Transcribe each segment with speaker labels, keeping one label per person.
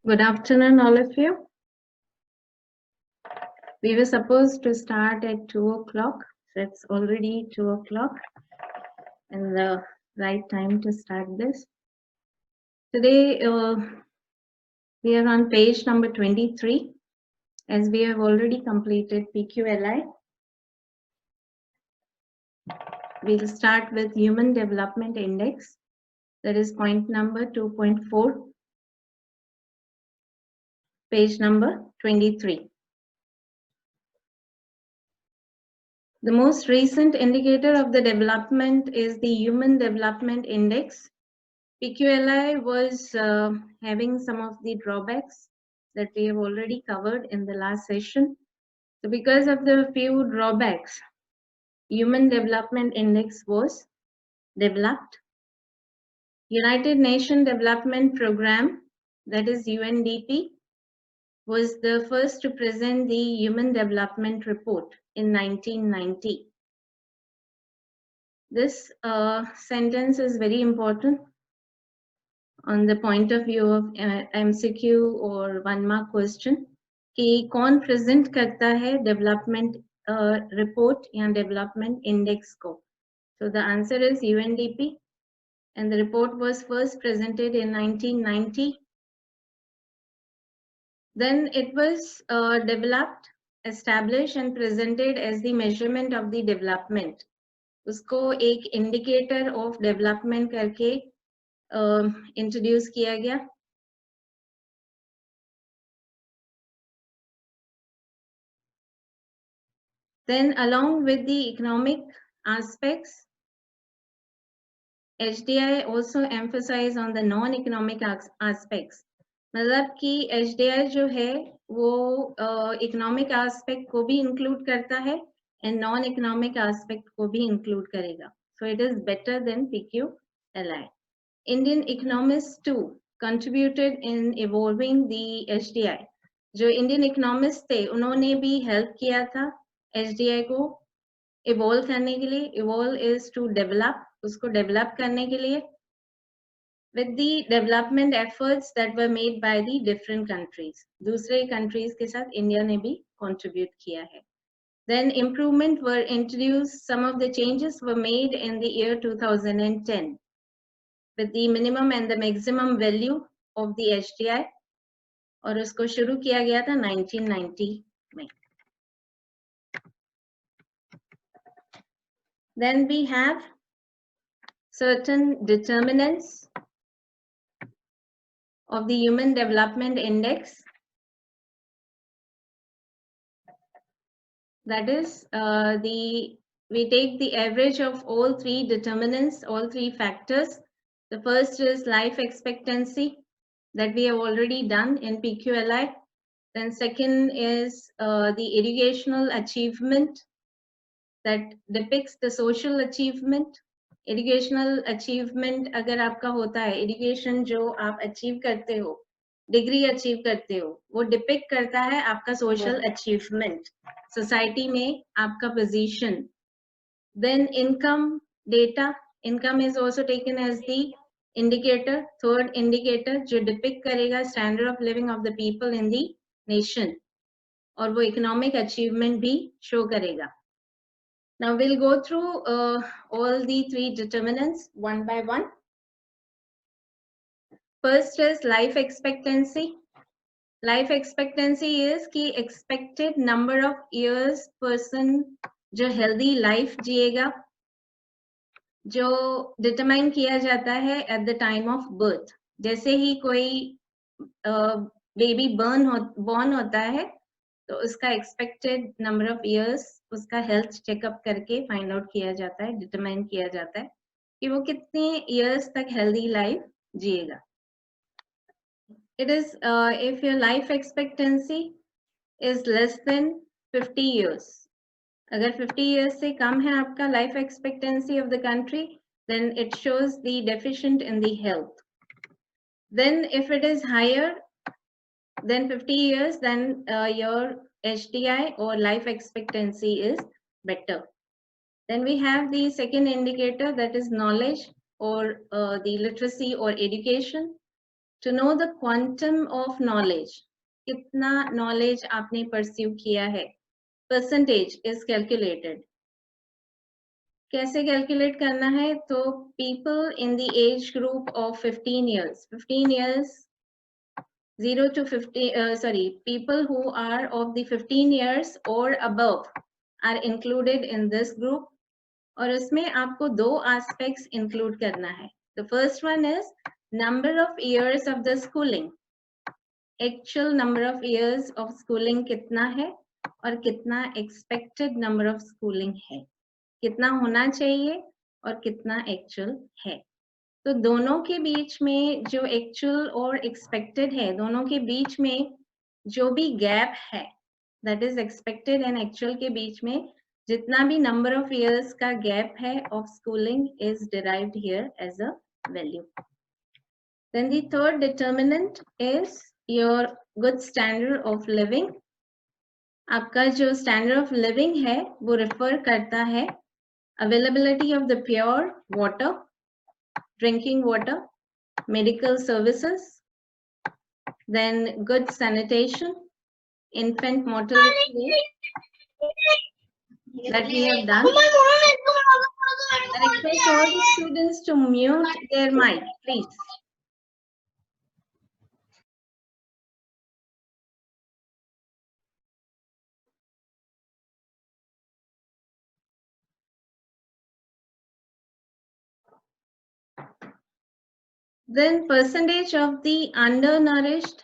Speaker 1: Good afternoon, all of you. We were supposed to start at 2 o'clock. So it's already 2 o'clock and the right time to start this. Today, we are on page number 23, as we have already completed PQLI. We'll start with Human Development Index. That is point number 2.4, page number 23. The most recent indicator of the development is the Human Development Index. PQLI was having some of the drawbacks that we have already covered in the last session. So because of the few drawbacks, Human Development Index was developed. United Nations Development Program, that is UNDP, was the first to present the Human Development Report in 1990. This sentence is very important on the point of view of MCQ or 1 mark question कि कौन present करता है development report या development index को. So the answer is UNDP, and the report was first presented in 1990. Then it was developed, established and presented as the measurement of the development. उसको एक indicator of development करके introduce किया गया. Then along with the economic aspects, HDI also emphasize on the non-economic aspects. मतलब कि HDI जो है वो economic aspect को भी include करता है and non-economic aspect को भी include करेगा. So it is better than PQLI. Indian economists too contributed in evolving the HDI. जो Indian economists थे उन्होंने भी help किया था HDI को evolve करने के लिए. Evolve is to develop, उसको develop करने के लिए with the development efforts that were made by the different countries. दूसरे countries के साथ India ने भी contribute किया है. Then improvement were introduced. Some of the changes were made in the year 2010 with the minimum and the maximum value of the HDI. और उसको शुरू किया गया था 1990 में. Then we have certain determinants of the Human Development Index. That is, we take the average of all three determinants, all three factors. The first is life expectancy that we have already done in PQLI. Then second is the educational achievement that depicts the social achievement. Educational achievement अगर आपका होता है, education जो आप achieve करते हो, degree achieve करते हो, वो depict करता है आपका social achievement, society में आपका position. Then income data, income is also taken as the indicator, third indicator जो depict करेगा standard of living of the people in the nation, और वो economic achievement भी show करेगा. Now we'll go through all the three determinants one by one. First is life expectancy. Life expectancy is कि expected number of years person जो healthy life जिएगा, जो determine किया जाता है at the time of birth. जैसे ही कोई baby born होता है, तो उसका expected number of years उसका health checkup करके find out किया जाता है, determine किया जाता है कि वो कितने years तक healthy life जिएगा. It is if your life expectancy is less than 50 years. अगर 50 years से कम है आपका life expectancy of the country, then it shows the deficient in the health. Then if it is higher than 50 years, then your HDI or life expectancy is better. Then we have the second indicator, that is knowledge or the literacy or education. to know the quantum of knowledge, कितना knowledge आपने pursue किया है, percentage is calculated. कैसे calculate करना है? तो people in the age group of 15 years, 0 to 50, people who are of the 15 years or above are included in this group. और उसमें आपको दो aspects include करना है. The first one is number of years of the schooling. Actual number of years of schooling कितना है और कितना expected number of schooling है. कितना होना चाहिए और कितना एक्चुअल है. तो दोनों के बीच में जो एक्चुअल और एक्सपेक्टेड है, दोनों के बीच में जो भी गैप है, that is expected and actual के बीच में जितना भी नंबर ऑफ इयर्स का गैप है of schooling is derived here as a value. Then the third determinant is your good standard of living. आपका जो स्टैंडर्ड ऑफ लिविंग है वो रेफर करता है availability of the pure water, drinking water, medical services, then good sanitation, infant mortality rate that we have done. I request all the students to mute their mic, please. Then percentage of the undernourished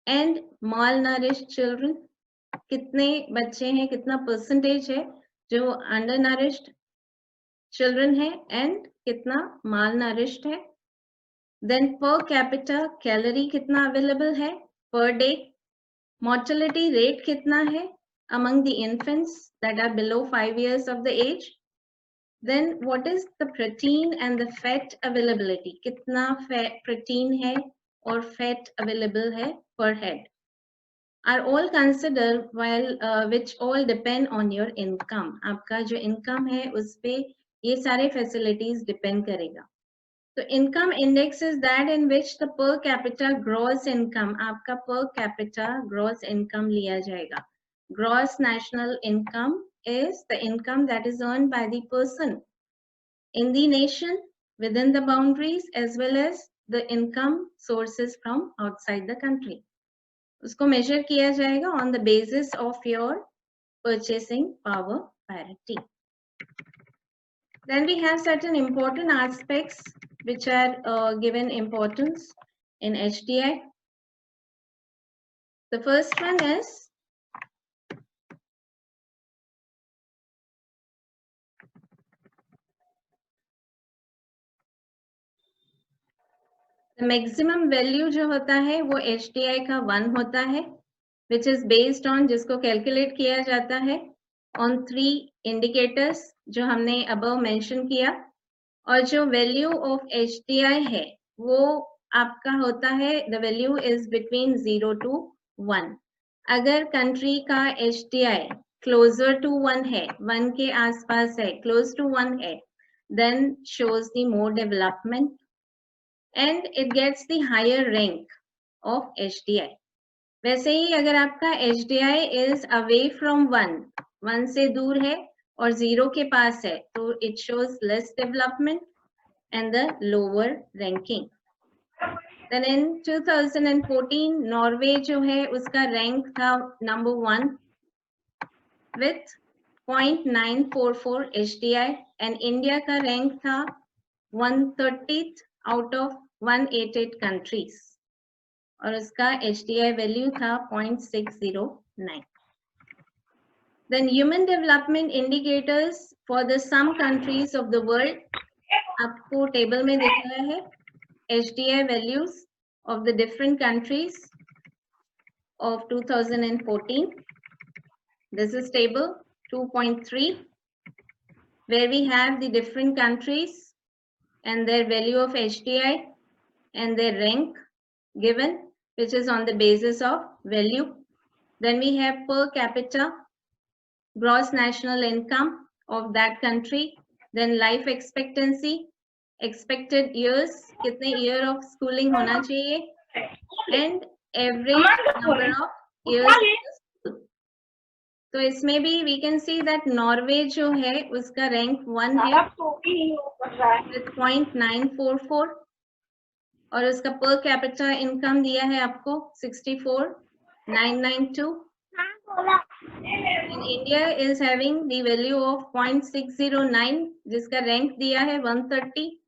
Speaker 1: and malnourished children. कितने बच्चे हैं, कितना percentage है जो undernourished children है and कितना malnourished है. Then per capita calorie कितना available है per day. Mortality rate कितना है among the infants that are below 5 years of the age. Then what is the protein and the fat availability? कितना protein है और fat available है per head. Are all considered while which all depend on your income. आपका जो income है उस पे ये सारे facilities depend करेगा. So income index is that in which the per capita gross income, आपका per capita gross income लिया जाएगा. Gross national income is the income that is earned by the person in the nation within the boundaries as well as the income sources from outside the country. उसको measure किया जाएगा on the basis of your purchasing power parity. Then we have certain important aspects which are given importance in HDI. The first one is the maximum value जो होता है वो HDI का 1 होता है, which is based on जिसको calculate किया जाता है on 3 indicators जो हमने above mention किया. और जो value of HDI है वो आपका होता है the value is between 0 to 1. अगर country का HDI closer to 1 है, 1 के आसपास है, close to 1 है, then shows the more development and it gets the higher rank of HDI. वैसे ही अगर आपका HDI is away from 1 से दूर है और 0 के पास है तो it shows less development and the lower ranking. Then in 2014 Norway जो है उसका rank था number 1 with 0.944 HDI and India का rank था 130th out of 188 countries और उसका HDI value था 0.609. Then human development indicators for the some countries of the world आपको टेबल में दिख रहा है HDI values of the different countries of 2014. This is table 2.3 where we have the different countries and their value of HDI and their rank given, which is on the basis of value. Then we have per capita, gross national income of that country, then life expectancy, expected years, कितने year of schooling होना चाहिए, and average number of years in the school. तो इसमें भी we can see that Norway जो है उसका rank 1 है with 0.944 और उसका per capita income दिया है आपको 64,992. And India is having the value of 0.609 जिसका rank दिया है 130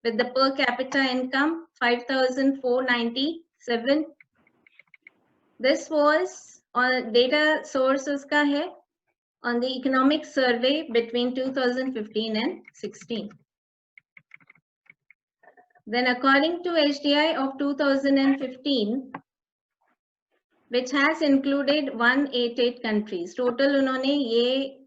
Speaker 1: with the per capita income 5,497. This was on data source उसका है on the economic survey between 2015 and 16. Then according to HDI of 2015, which has included 188 countries, total उन्होंने ये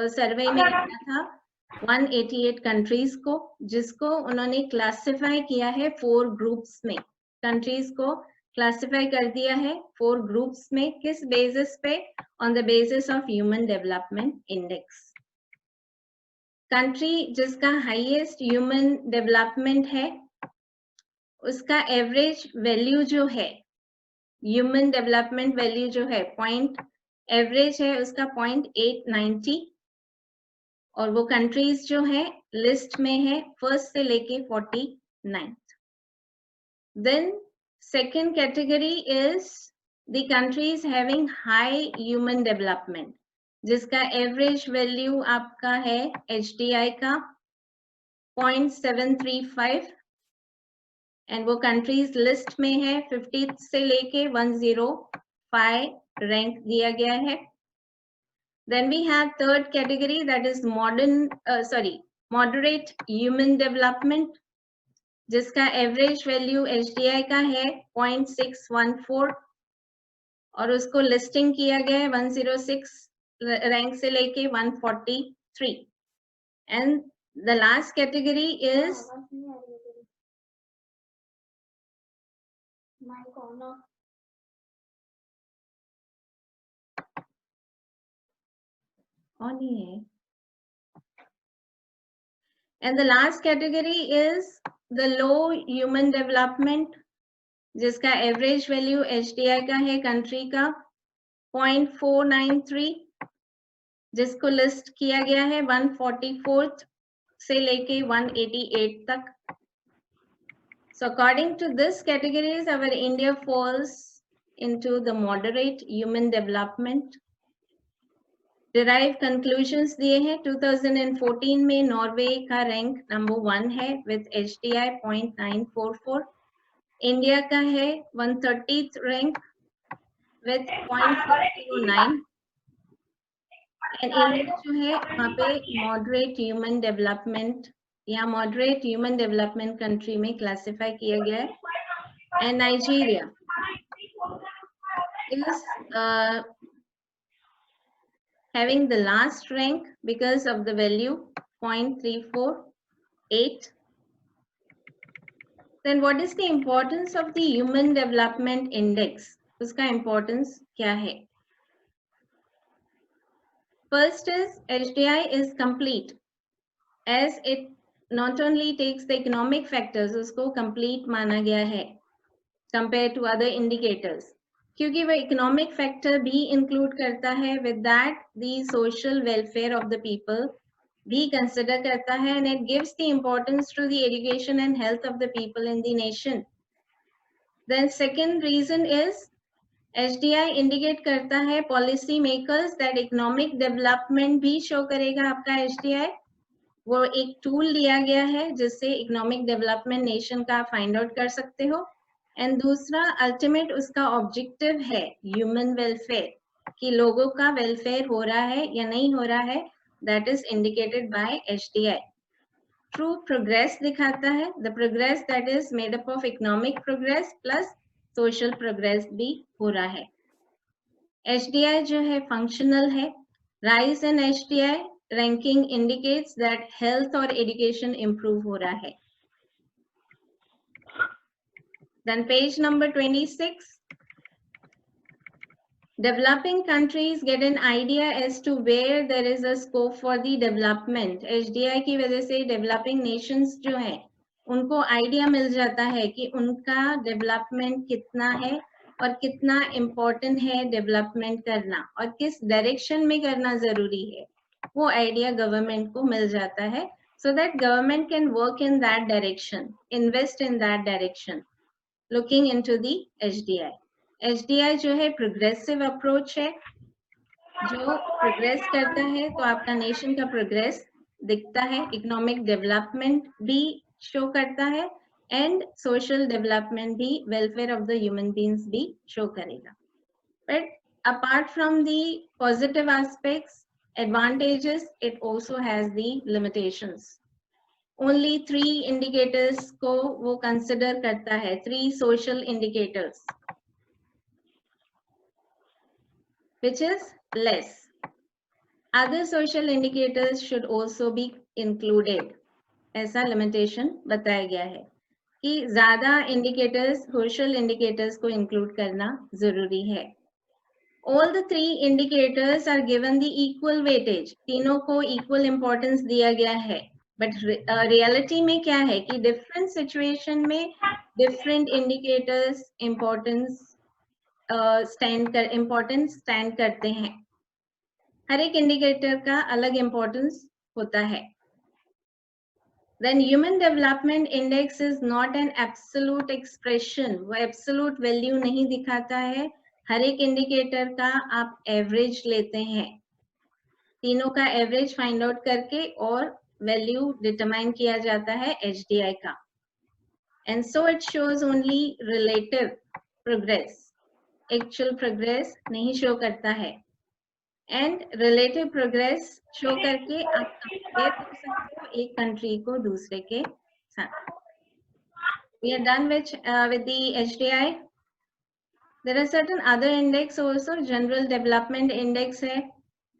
Speaker 1: survey में रखा था 188 countries को, जिसको उन्होंने classify किया है 4 groups में. countries को classify कर दिया है 4 groups में. किस basis पे? On the basis of Human Development Index. country जिसका highest human development है उसका एवरेज वैल्यू जो है ह्यूमन डेवलपमेंट वैल्यू जो है पॉइंट एवरेज है उसका 0.890 और वो कंट्रीज जो है लिस्ट में है फर्स्ट से लेके 49th. Then second category is the countries having high human development जिसका एवरेज वैल्यू आपका है HDI का 0.735 एंड वो कंट्रीज लिस्ट में है 50 से लेके 105 रैंक दिया गया है. Then we have third category that is moderate human development जिसका एवरेज वैल्यू HDI का है 0.614 और उसको लिस्टिंग किया गया है 106 रैंक से लेके 143. And the last category is and the last category is the low human development जिसका एवरेज वैल्यू HDI का है कंट्री का 0.493 जिसको लिस्ट किया गया है 144 से लेके 188 तक. So according to this categories, our India falls into the moderate human development. Derived conclusions दिए हैं 2014 में नॉर्वे का रैंक नंबर 1 है with HDI 0.944. इंडिया का है 130th rank with 0.609. And India जो है वहाँ पे मॉडरेट ह्यूमन डेवलपमेंट या मॉडरेट ह्यूमन डेवलपमेंट कंट्री में क्लासिफाई किया गया है. And Nigeria is having the last rank because of the value 0.348. Then what is the importance of the Human Development Index? उसका importance क्या है? First is HDI is complete as it not only takes the economic factors, उसको complete माना गया है compared to other indicators. क्योंकि वह economic factor भी इंक्लूड करता है with that the social welfare of the people भी कंसिडर करता है and it gives the importance to the education and health of the people in the nation. Then second reason is HDI indicate करता है policy makers that economic development भी show करेगा आपका HDI. वो एक टूल दिया गया है जिससे इकोनॉमिक डेवलपमेंट नेशन का फाइंड आउट कर सकते हो. एंड दूसरा अल्टीमेट उसका ऑब्जेक्टिव है ह्यूमन वेलफेयर कि लोगों का वेलफेयर हो रहा है या नहीं हो रहा है. That is indicated by HDI. True progress दिखाता है the progress that is made up of economic progress plus social progress भी हो रहा है. HDI जो है फंक्शनल है. Rise in HDI ranking indicates that health और एजुकेशन इंप्रूव हो रहा है. Then page number 26. Developing countries get an idea as to where there is a scope for the development. HDI की वजह से developing nations जो हैं उनको आइडिया मिल जाता है कि उनका डेवलपमेंट कितना है और कितना इम्पोर्टेंट है डेवलपमेंट करना और किस डायरेक्शन में करना जरूरी है, वो आइडिया गवर्नमेंट को मिल जाता है, so that government can work in that direction, invest in that direction, looking into the HDI. HDI जो है प्रोग्रेसिव अप्रोच है, जो प्रोग्रेस करता है तो आपका नेशन का प्रोग्रेस दिखता है, इकोनॉमिक डेवलपमेंट भी शो करता है एंड सोशल डेवलपमेंट भी, welfare of the human beings भी शो करेगा. But apart from the positive aspects, advantages, it also has the limitations. Only 3 indicators को वो consider करता है, 3 social indicators, which is less. Other social indicators should also be included. ऐसा limitation बताया गया है कि ज्यादा indicators, social indicators को include करना जरूरी है. All the 3 indicators are given the equal weightage. तीनों को equal importance दिया गया है. But reality में क्या है कि different situation में different indicators importance stand करते हैं. हर एक इंडिकेटर का अलग इम्पोर्टेंस होता है. Then human development index is not an absolute expression. वो absolute value नहीं दिखाता है. हर एक इंडिकेटर का आप एवरेज लेते हैं, तीनों का एवरेज फाइंड आउट करके और वैल्यू डिटरमाइन किया जाता है HDI का. And so it shows only relative progress. Actual progress नहीं शो करता है. एंड रिलेटिव प्रोग्रेस शो करके आप कंपेयर कर सकते हो एक कंट्री को दूसरे के साथ. We are done with the HDI. There are certain other index also. General Development Index है,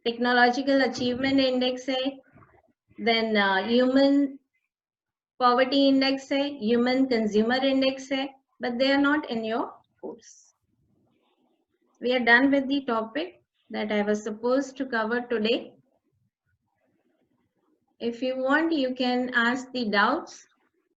Speaker 1: Technological Achievement Index है, then Human Poverty Index है, Human Consumer Index है, but they are not in your course. We are done with the topic that I was supposed to cover today. If you want, you can ask the doubts.